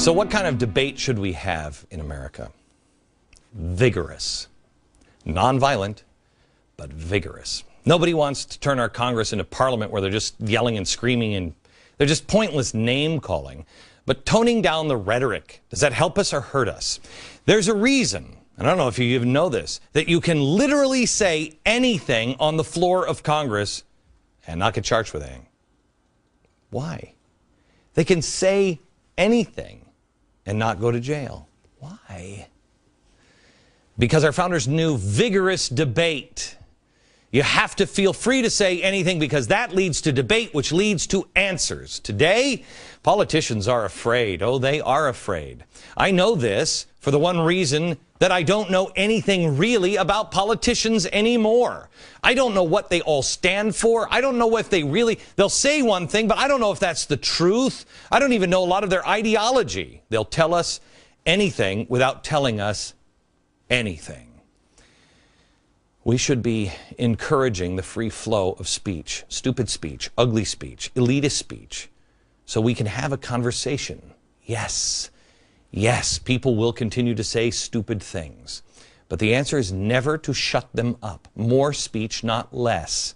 So what kind of debate should we have in America? Vigorous. Nonviolent, but vigorous. Nobody wants to turn our Congress into Parliament where they're just yelling and screaming and they're just pointless name calling. But toning down the rhetoric, does that help us or hurt us? There's a reason, and I don't know if you even know this, that you can literally say anything on the floor of Congress and not get charged with anything. Why? They can say anything and not go to jail. Why? Because our founders knew vigorous debate. You have to feel free to say anything because that leads to debate, which leads to answers. Today, politicians are afraid. Oh, they are afraid. I know this for the one reason that I don't know anything really about politicians anymore. I don't know what they all stand for. I don't know if they'll say one thing, but I don't know if that's the truth. I don't even know a lot of their ideology. They'll tell us anything without telling us anything. We should be encouraging the free flow of speech, stupid speech, ugly speech, elitist speech, so we can have a conversation. Yes, people will continue to say stupid things, but the answer is never to shut them up. More speech, not less.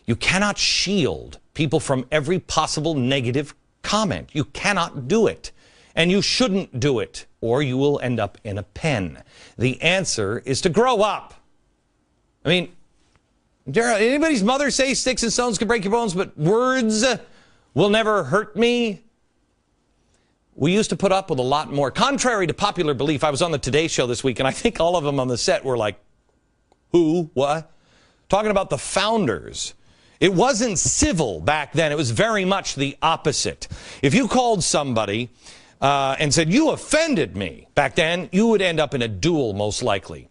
You cannot shield people from every possible negative comment. You cannot do it, and you shouldn't do it, or you will end up in a pen. The answer is to grow up. I mean, anybody's mother say sticks and stones can break your bones, but words will never hurt me? We used to put up with a lot more. Contrary to popular belief, I was on the Today Show this week, and I think all of them on the set were like, who? What? Talking about the founders. It wasn't civil back then. It was very much the opposite. If you called somebody and said, you offended me, back then, you would end up in a duel, most likely.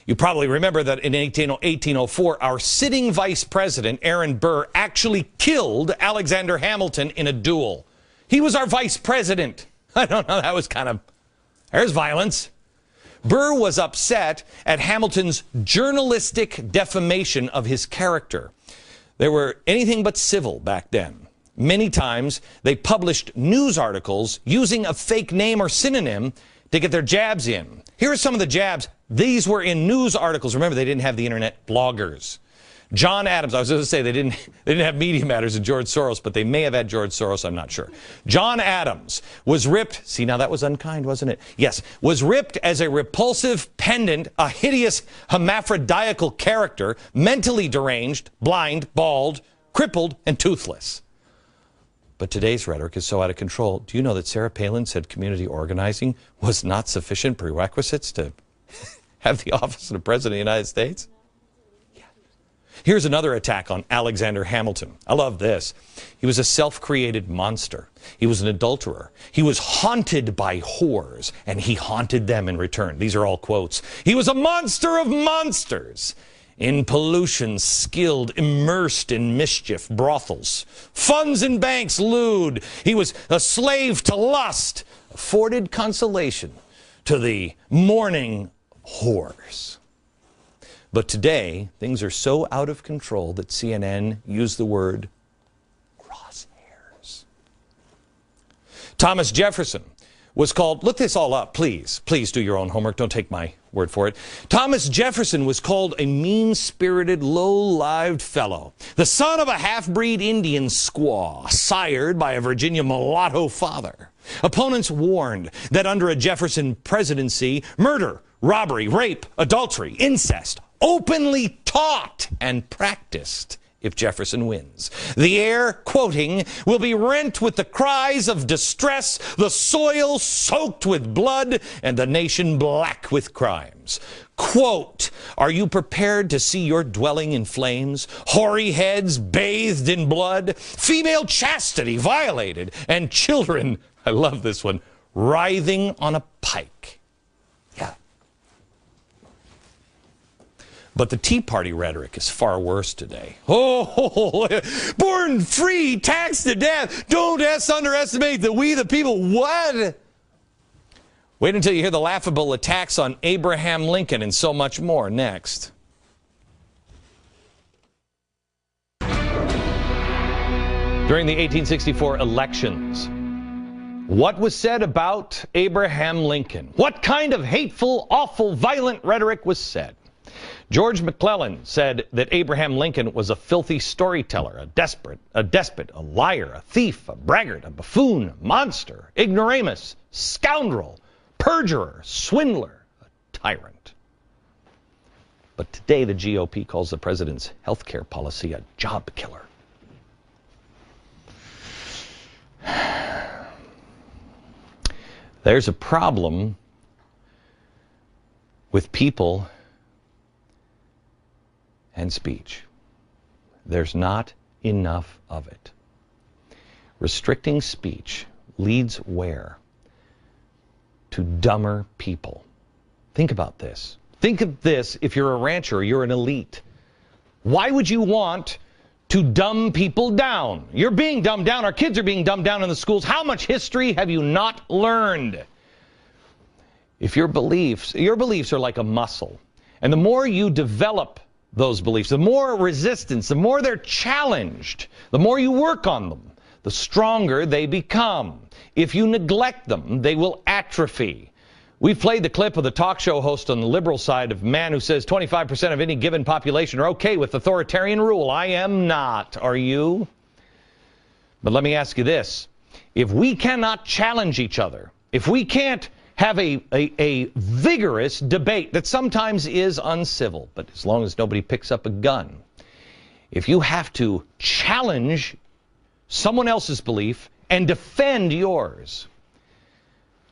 You probably remember that in 1804, our sitting vice president, Aaron Burr, actually killed Alexander Hamilton in a duel. He was our vice president. I don't know, that was there's violence. Burr was upset at Hamilton's journalistic defamation of his character. They were anything but civil back then. Many times, they published news articles using a fake name or synonym to get their jabs in. Here are some of the jabs. These were in news articles. Remember, they didn't have the internet. Bloggers. John Adams. I was going to say they didn't have Media Matters and George Soros, but they may have had George Soros. I'm not sure. John Adams was ripped. See, now that was unkind, wasn't it? Yes. Was ripped as a repulsive pendant, a hideous hermaphroditical character, mentally deranged, blind, bald, crippled, and toothless. But today's rhetoric is so out of control. Do you know that Sarah Palin said community organizing was not sufficient prerequisites to have the office of the President of the United States? Yeah. Here's another attack on Alexander Hamilton. I love this. He was a self-created monster. He was an adulterer. He was haunted by whores, and he haunted them in return. These are all quotes. He was a monster of monsters. In pollution, skilled, immersed in mischief, brothels, funds and banks, lewd. He was a slave to lust, afforded consolation to the mourning whores. But today, things are so out of control that CNN used the word crosshairs. Thomas Jefferson was called, look this all up, please do your own homework, don't take my word for it. Thomas Jefferson was called a mean-spirited, low-lived fellow, the son of a half-breed Indian squaw, sired by a Virginia mulatto father. Opponents warned that under a Jefferson presidency, murder, robbery, rape, adultery, incest, openly taught and practiced if Jefferson wins. The air, quoting, will be rent with the cries of distress, the soil soaked with blood, and the nation black with crimes. Quote, are you prepared to see your dwelling in flames, hoary heads bathed in blood, female chastity violated, and children, I love this one, writhing on a pike? Yeah. But the Tea Party rhetoric is far worse today. Oh, born free, taxed to death. Don't underestimate the we the people. What? Wait until you hear the laughable attacks on Abraham Lincoln and so much more next. During the 1864 elections, What was said about Abraham Lincoln? What kind of hateful, awful, violent rhetoric was said? George McClellan said that Abraham Lincoln was a filthy storyteller, a despot, a liar, a thief, a braggart, a buffoon, a monster, ignoramus, scoundrel, perjurer, swindler, a tyrant. But today the GOP calls the president's health care policy a job killer. There's a problem with people and speech. There's not enough of it. Restricting speech leads where? To dumber people. Think about this. Think of this if you're a rancher, you're an elite. Why would you want to dumb people down? You're being dumbed down. Our kids are being dumbed down in the schools. How much history have you not learned? If your beliefs are like a muscle, and the more you develop those beliefs, the more resistance, the more they're challenged, the more you work on them, the stronger they become. If you neglect them, they will atrophy. We've played the clip of the talk show host on the liberal side of man who says 25% of any given population are okay with authoritarian rule. I am not. Are you? But let me ask you this. If we cannot challenge each other, if we can't have a vigorous debate that sometimes is uncivil, but as long as nobody picks up a gun, if you have to challenge someone else's belief and defend yours,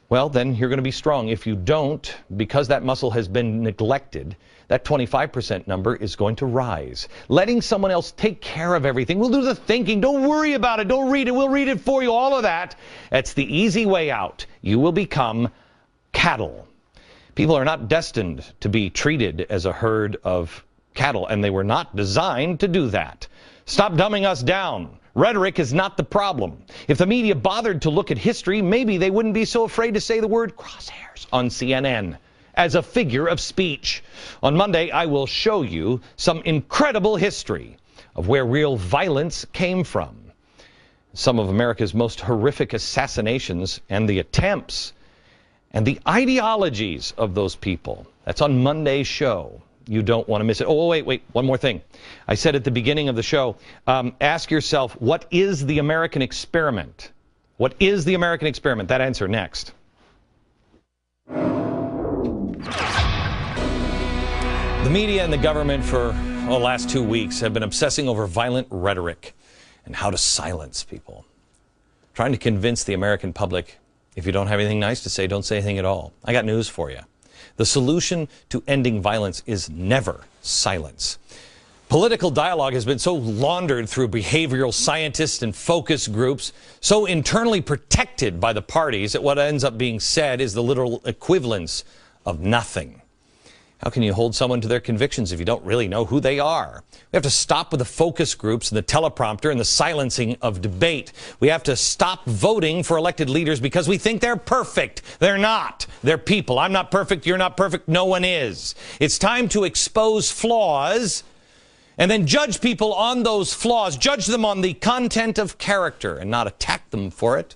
well, then you're going to be strong. If you don't, because that muscle has been neglected, that 25% number is going to rise. Letting someone else take care of everything. We'll do the thinking. Don't worry about it. Don't read it. We'll read it for you. All of that. That's the easy way out. You will become cattle. People are not destined to be treated as a herd of cattle, and they were not designed to do that. Stop dumbing us down. Rhetoric is not the problem. If the media bothered to look at history, maybe they wouldn't be so afraid to say the word crosshairs on CNN as a figure of speech. On Monday, I will show you some incredible history of where real violence came from. Some of America's most horrific assassinations and the attempts and the ideologies of those people. That's on Monday's show. You don't want to miss it. Oh, wait, one more thing. I said at the beginning of the show, ask yourself, what is the American experiment? What is the American experiment? That answer next. The media and the government for the last 2 weeks have been obsessing over violent rhetoric and how to silence people. Trying to convince the American public, if you don't have anything nice to say, don't say anything at all. I got news for you. The solution to ending violence is never silence. Political dialogue has been so laundered through behavioral scientists and focus groups, so internally protected by the parties that what ends up being said is the literal equivalence of nothing. How can you hold someone to their convictions if you don't really know who they are? We have to stop with the focus groups and the teleprompter and the silencing of debate. We have to stop voting for elected leaders because we think they're perfect. They're not. They're people. I'm not perfect. You're not perfect. No one is. It's time to expose flaws and then judge people on those flaws. Judge them on the content of character and not attack them for it.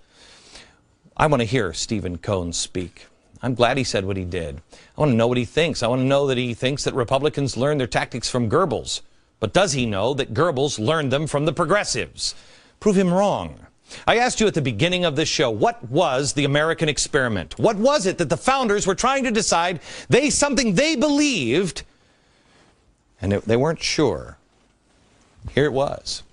I want to hear Stephen Cohn speak. I'm glad he said what he did. I want to know what he thinks. I want to know that he thinks that Republicans learned their tactics from Goebbels. But does he know that Goebbels learned them from the progressives? Prove him wrong. I asked you at the beginning of this show, what was the American experiment? What was it that the founders were trying to decide? Something they believed, and they weren't sure. Here it was.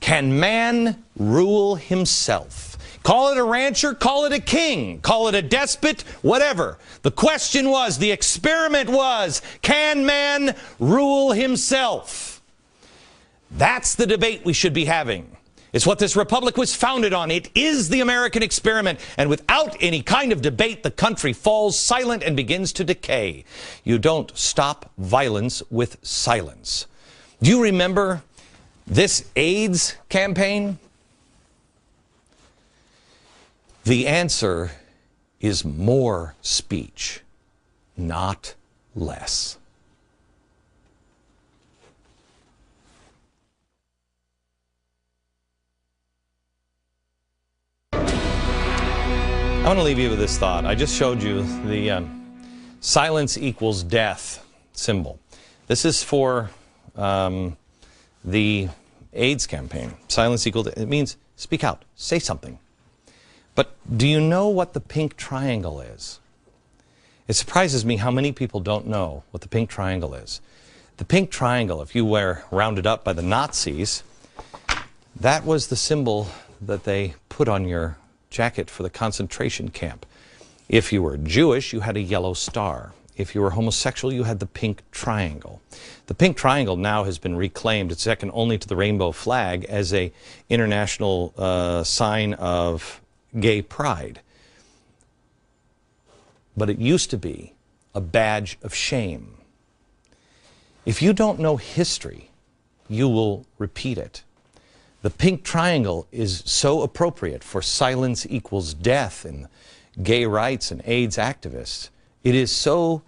Can man rule himself? Call it a rancher, call it a king, call it a despot, whatever. The question was, the experiment was, can man rule himself? That's the debate we should be having. It's what this republic was founded on. It is the American experiment. And without any kind of debate, the country falls silent and begins to decay. You don't stop violence with silence. Do you remember this AIDS campaign? The answer is more speech, not less. I want to leave you with this thought. I just showed you the silence equals death symbol. This is for the AIDS campaign. Silence equals death. It means speak out, say something. But do you know what the pink triangle is? It surprises me how many people don't know what the pink triangle is. The pink triangle, if you were rounded up by the Nazis, that was the symbol that they put on your jacket for the concentration camp. If you were Jewish, you had a yellow star. If you were homosexual, you had the pink triangle. The pink triangle now has been reclaimed. It's second only to the rainbow flag as an international sign of gay pride. But it used to be a badge of shame. If you don't know history, you will repeat it. The pink triangle is so appropriate for silence equals death and gay rights and AIDS activists. It is so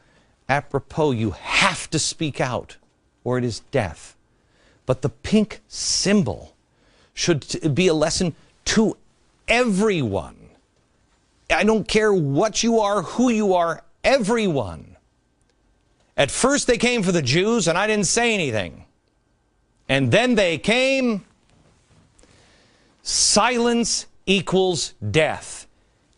apropos, you have to speak out or it is death. But the pink symbol should be a lesson to everyone. I don't care what you are, who you are, everyone. At first they came for the Jews and I didn't say anything. And then they came. Silence equals death.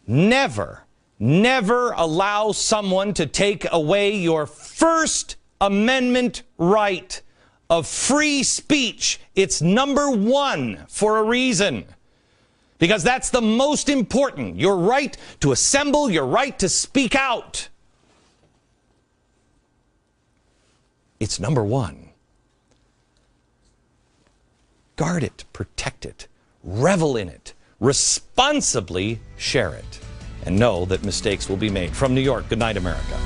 Never, never allow someone to take away your First Amendment right of free speech. It's number one for a reason. Because that's the most important. Your right to assemble, your right to speak out. It's number one. Guard it, protect it, revel in it, responsibly share it, and know that mistakes will be made. From New York, good night, America.